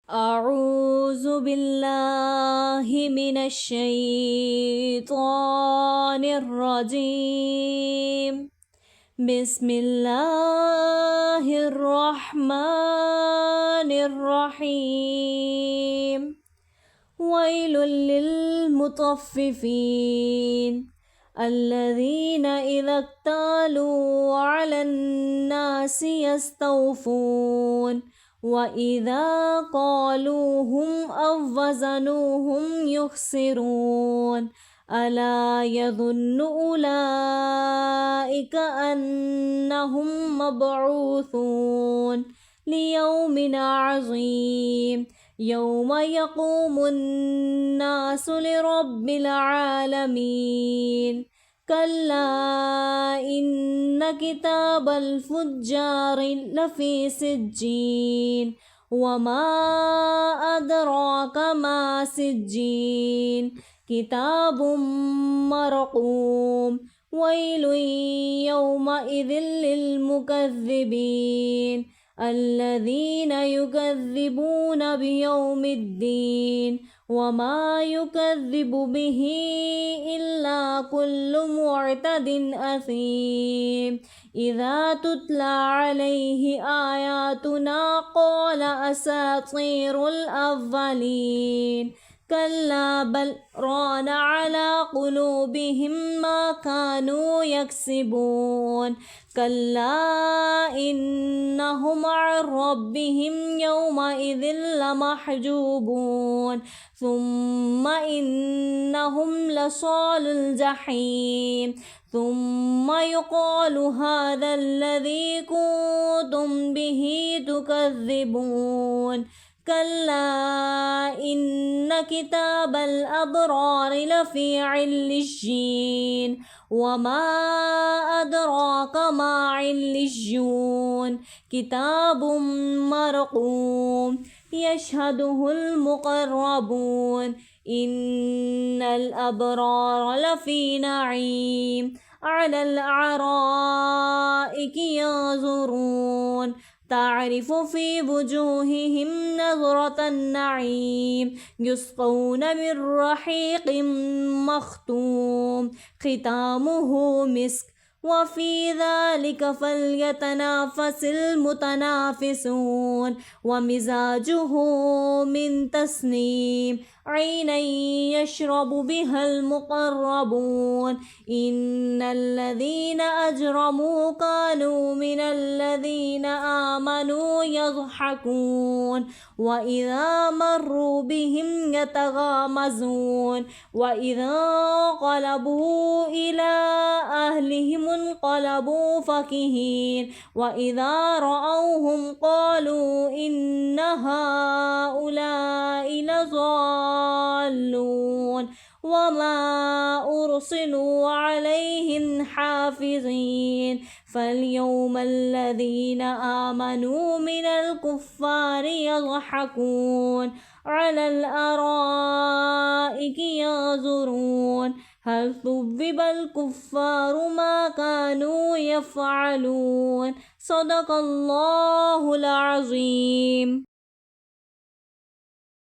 أعوذ بالله من الشيطان الرجيم. بسم الله الرحمن الرحيم. ويل للمطففين الذين إذا اكتالوا على الناس يستوفون وإذا قالوهم أو وزنوهم يخسرون. ألا يظن أولئك أنهم مبعوثون ليوم عظيم يوم يقوم الناس لرب العالمين. كلا إن كتاب الفجار لفي سجين وما أدراك ما سجين كتاب مرقوم. ويل يومئذ للمكذبين الذين يكذبون بيوم الدين وما يكذب به إلا كل معتد أثيم. إذا تتلى عليه آياتنا قال أساطير الأولين. كلا بل ران على قلوبهم ما كانوا يكسبون. كلا إنهم عن ربهم يومئذ لمحجوبون. ثم إنهم لصال الجحيم. ثم يقال هذا الذي كنتم به تكذبون. كلا إن كتاب الأبرار لفي عليين وما أدراك ما عليون كتاب مرقوم يشهده المقربون. إن الأبرار لفي نعيم على الأرائك ينظرون تعرف في وجوههم نظرة النعيم يسقون من رحيق مختوم ختامه مسك وفي ذلك فليتنافس المتنافسون. ومزاجه من تسنيم عينا يشرب بها المقربون. إن الذين أجرموا كانوا من الذين آمنوا يضحكون وإذا مروا بهم يتغامزون. وإذا انقلبوا إلى أهلهم انقلبوا فكهين. وإذا رأوهم قالوا إن هؤلاء لضالون وما أرسلوا عليهم حافظين. فاليوم الذين آمنوا من الكفار يضحكون على الأرائك ينظرون هل ثوب الكفار ما كانوا يفعلون. صدق الله العظيم.